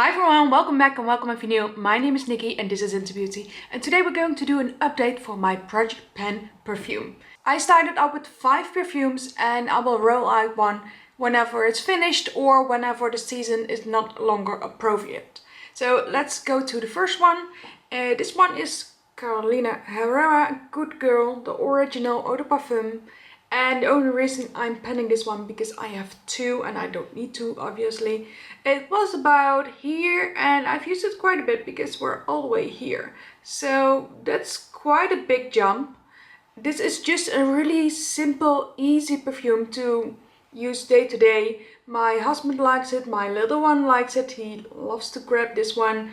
Hi everyone, welcome back and welcome if you're new. My name is Nikki and this is Into Beauty. And today we're going to do an update for my project pen perfume. I started out with 5 perfumes and I will roll out one whenever it's finished or whenever the season is not longer appropriate. So let's go to the first one. This one is Carolina Herrera Good Girl, the original Eau de Parfum. And the only reason I'm penning this one because I have 2 and I don't need to, obviously. It was about here and I've used it quite a bit because we're all the way here. So that's quite a big jump. This is just a really simple, easy perfume to use day to day. My husband likes it, my little one likes it. He loves to grab this one.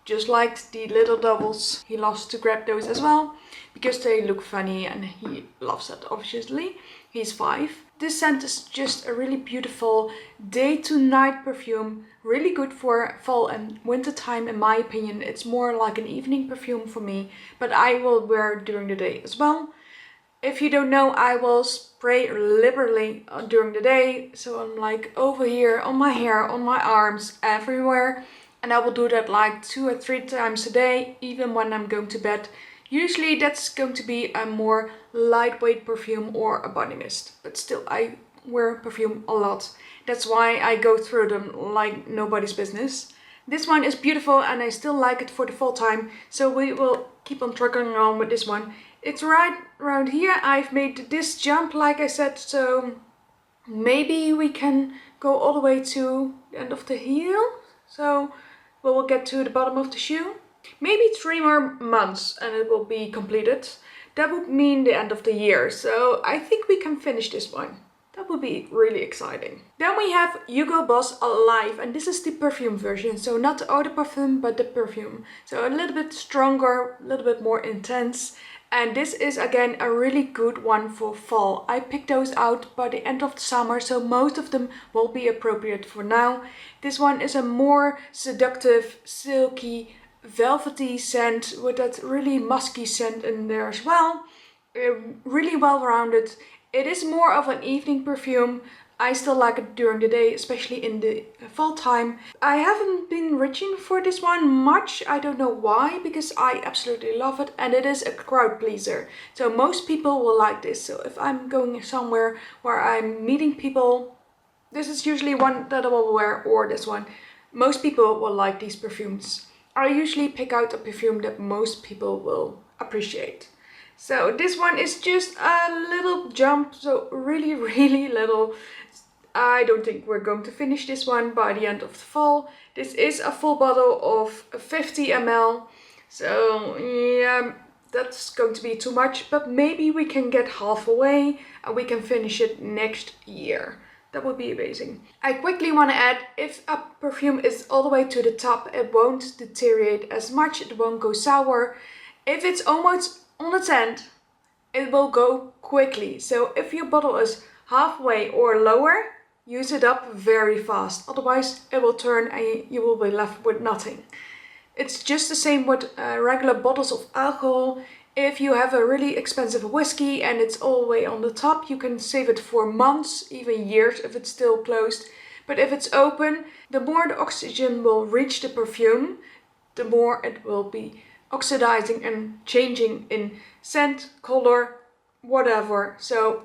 Just like the little doubles, he loves to grab those as well because they look funny and he loves that, obviously. He's 5. This scent is just a really beautiful day to night perfume, really good for fall and winter time in my opinion. It's more like an evening perfume for me, but I will wear it during the day as well. If you don't know, I will spray liberally during the day, so I'm like over here, on my hair, on my arms, everywhere. And I will do that like 2 or 3 times a day, even when I'm going to bed. Usually that's going to be a more lightweight perfume or a body mist. But still, I wear perfume a lot. That's why I go through them like nobody's business. This one is beautiful and I still like it for the fall time. So we will keep on trucking on with this one. It's right around here. I've made this jump, like I said. So maybe we can go all the way to the end of the heel. So we will get to the bottom of the shoe. Maybe 3 more months and it will be completed. That would mean the end of the year. So I think we can finish this one. That would be really exciting. Then we have Hugo Boss Alive, and this is the perfume version. So not the eau de parfum, but the perfume. So a little bit stronger, a little bit more intense. And this is again a really good one for fall. I picked those out by the end of the summer, so most of them will be appropriate for now. This one is a more seductive, silky, velvety scent with that really musky scent in there as well. Really well rounded. It is more of an evening perfume. I still like it during the day, especially in the fall time. I haven't been reaching for this one much. I don't know why, because I absolutely love it and it is a crowd pleaser. So most people will like this. So if I'm going somewhere where I'm meeting people, this is usually one that I will wear, or this one. Most people will like these perfumes. I usually pick out a perfume that most people will appreciate. So this one is just a little jump, so really little. I don't think we're going to finish this one by the end of the fall. This is a full bottle of 50 ml. So yeah, that's going to be too much, but maybe we can get halfway and we can finish it next year. That would be amazing. I quickly want to add, if a perfume is all the way to the top, it won't deteriorate as much, it won't go sour. If it's almost on its end, it will go quickly. So if your bottle is halfway or lower, use it up very fast. Otherwise it will turn and you will be left with nothing. It's just the same with regular bottles of alcohol. If you have a really expensive whiskey and it's all the way on the top, you can save it for months, even years if it's still closed. But if it's open, the more the oxygen will reach the perfume, the more it will be oxidizing and changing in scent, color, whatever. So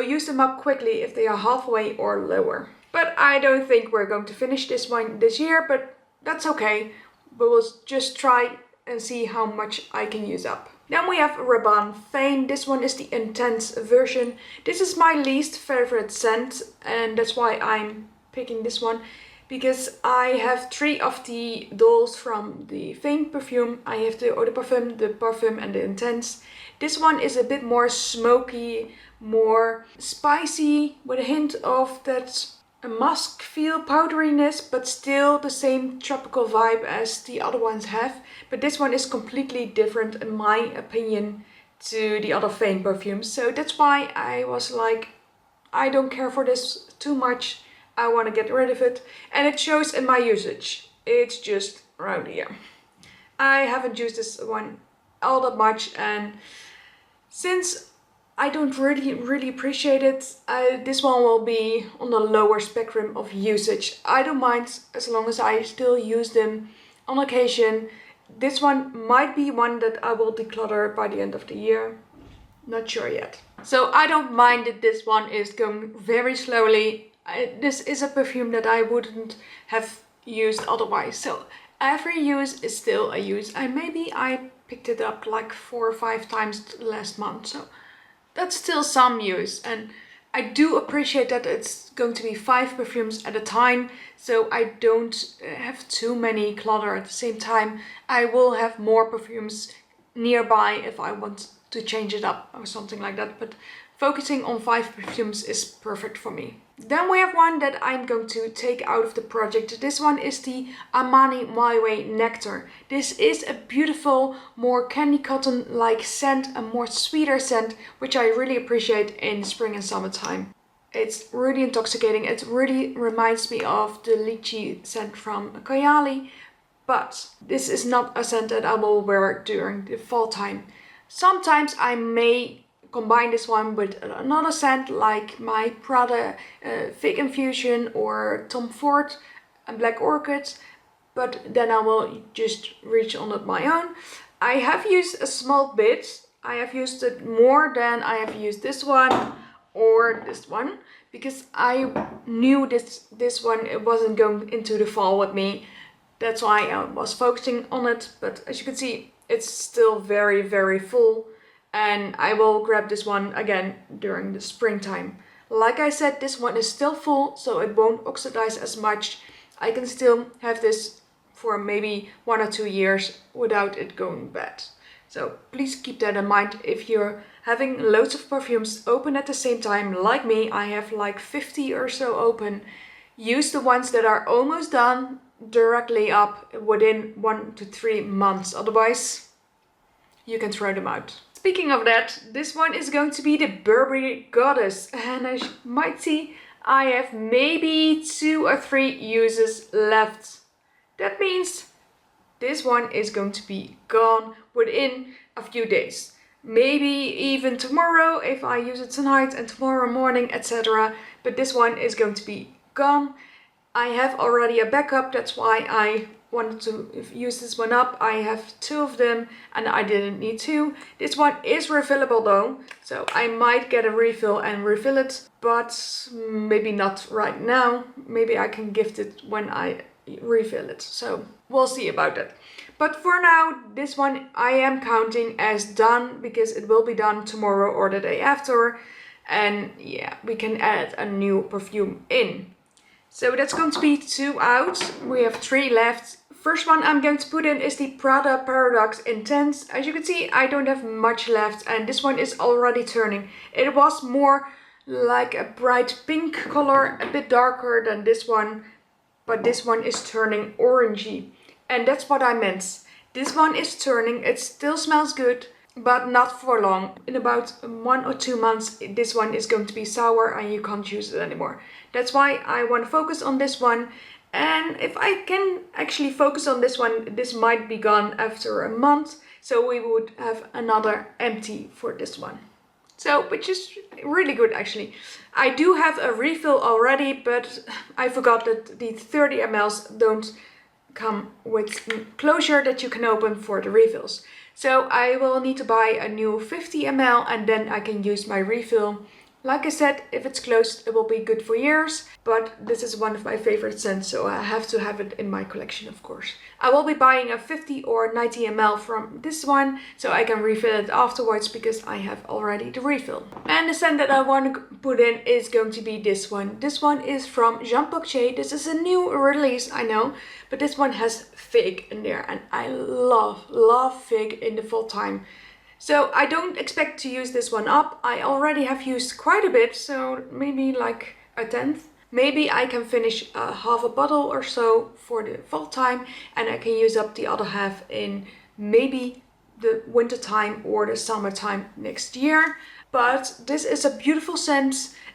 use them up quickly if they are halfway or lower. But I don't think we're going to finish this one this year, but that's okay. We will just try and see how much I can use up. Then we have Rabanne Fame. This one is the intense version. This is my least favorite scent and that's why I'm picking this one. Because I have 3 of the dolls from the Fame perfume. I have the Eau de Parfum, the Parfum and the Intense. This one is a bit more smoky, more spicy, with a hint of that musk feel, powderiness, but still the same tropical vibe as the other ones have. But this one is completely different in my opinion to the other Fame perfumes. So that's why I was like, I don't care for this too much. I want to get rid of it, and it shows in my usage. It's just around here. I haven't used this one all that much, and since I don't really appreciate it. This one will be on the lower spectrum of usage. I don't mind as long as I still use them on occasion. This one might be one that I will declutter by the end of the year. Not sure yet. So I don't mind that this one is going very slowly. This is a perfume that I wouldn't have used otherwise. So every use is still a use. And maybe I picked it up like 4 or 5 times last month. So that's still some use. And I do appreciate that it's going to be 5 perfumes at a time. So I don't have too many clutter at the same time. I will have more perfumes nearby if I want to change it up or something like that, but focusing on 5 perfumes is perfect for me. Then we have one that I'm going to take out of the project. This one is the Armani My Way Nectar. This is a beautiful, more candy cotton like scent, a more sweeter scent, which I really appreciate in spring and summertime. It's really intoxicating. It really reminds me of the lychee scent from Kayali, but this is not a scent that I will wear during the fall time. Sometimes I may combine this one with another scent like my Prada Fig Infusion or Tom Ford and Black Orchid, but then I will just reach on it my own. I have used a small bit. I have used it more than I have used this one or this one, because I knew this one, it wasn't going into the fall with me. That's why I was focusing on it, but as you can see, it's still very full. And I will grab this one again during the springtime. Like I said, this one is still full, so it won't oxidize as much. I can still have this for maybe 1 or 2 years without it going bad. So please keep that in mind if you're having loads of perfumes open at the same time. Like me, I have like 50 or so open. Use the ones that are almost done directly up within 1 to 3 months. Otherwise, you can throw them out. Speaking of that, this one is going to be the Burberry Goddess, and as you might see, I have maybe 2 or 3 uses left. That means this one is going to be gone within a few days. Maybe even tomorrow if I use it tonight and tomorrow morning, etc. But this one is going to be gone. I have already a backup, that's why I wanted to use this one up. I have 2 of them and I didn't need 2. This one is refillable though, so I might get a refill and refill it, but maybe not right now. Maybe I can gift it when I refill it, so we'll see about that. But for now, this one I am counting as done because it will be done tomorrow or the day after, and yeah, we can add a new perfume in. So that's going to be 2 out. We have 3 left. First one I'm going to put in is the Prada Paradoxe Intense. As you can see, I don't have much left and this one is already turning. It was more like a bright pink color, a bit darker than this one, but this one is turning orangey. And that's what I meant. This one is turning, it still smells good, but not for long. In about 1 or 2 months, this one is going to be sour and you can't use it anymore. That's why I want to focus on this one. And if I can actually focus on this one, this might be gone after a month. So we would have another empty for this one. So, which is really good actually. I do have a refill already, but I forgot that the 30 mLs don't come with closure that you can open for the refills. So I will need to buy a new 50 ml and then I can use my refill. Like I said, if it's closed, it will be good for years, but this is one of my favorite scents, so I have to have it in my collection, of course. I will be buying a 50 or 90 ml from this one, so I can refill it afterwards because I have already the refill. And the scent that I want to put in is going to be this one. This one is from Jean Paul Gaultier. This is a new release, I know, but this one has fig in there, and I love fig in the fall time. So I don't expect to use this one up. I already have used quite a bit, so maybe like a 1/10. Maybe I can finish half a bottle or so for the fall time and I can use up the other half in maybe the winter time or the summertime next year. But this is a beautiful scent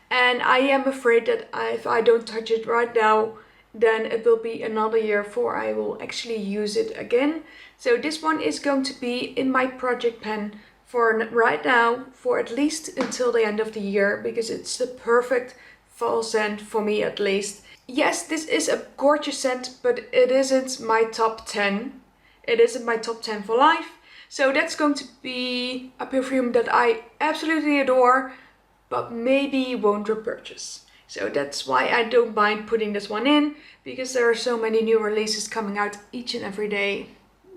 and I am afraid that if I don't touch it right now, then it will be another year before I will actually use it again. So this one is going to be in my project pen for right now, for at least until the end of the year, because it's the perfect fall scent for me at least. Yes, this is a gorgeous scent, but it isn't my top 10. It isn't my top 10 for life. So that's going to be a perfume that I absolutely adore, but maybe won't repurchase. So that's why I don't mind putting this one in, because there are so many new releases coming out each and every day.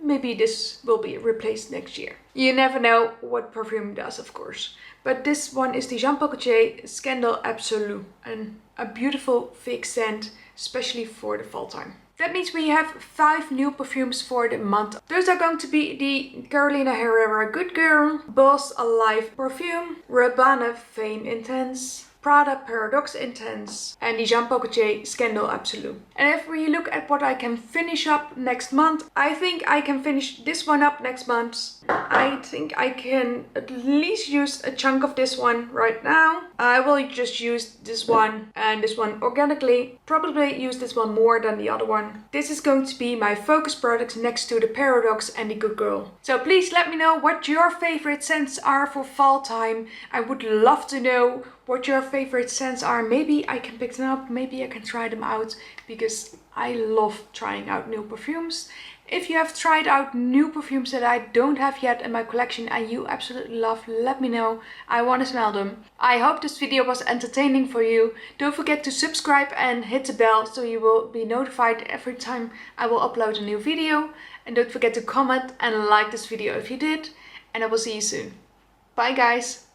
Maybe this will be replaced next year. You never know what perfume does, of course. But this one is the Paul Gaultier Scandal Absolu, and a beautiful fake scent, especially for the fall time. That means we have 5 new perfumes for the month. Those are going to be the Carolina Herrera Good Girl, Boss Alive Perfume, Rabanne Fame Intense, Prada Paradoxe Intense, and the Paul Gaultier Scandal Absolu. And if we look at what I can finish up next month, I think I can finish this one up next month. I think I can at least use a chunk of this one right now. I will just use this one and this one organically. Probably use this one more than the other one. This is going to be my focus products next to the Paradoxe and the Good Girl. So please let me know what your favorite scents are for fall time. I would love to know what your favorite scents are. Maybe I can pick them up, maybe I can try them out, because I love trying out new perfumes. If you have tried out new perfumes that I don't have yet in my collection and you absolutely love, let me know. I want to smell them. I hope this video was entertaining for you. Don't forget to subscribe and hit the bell so you will be notified every time I will upload a new video. And don't forget to comment and like this video if you did. And I will see you soon. Bye guys!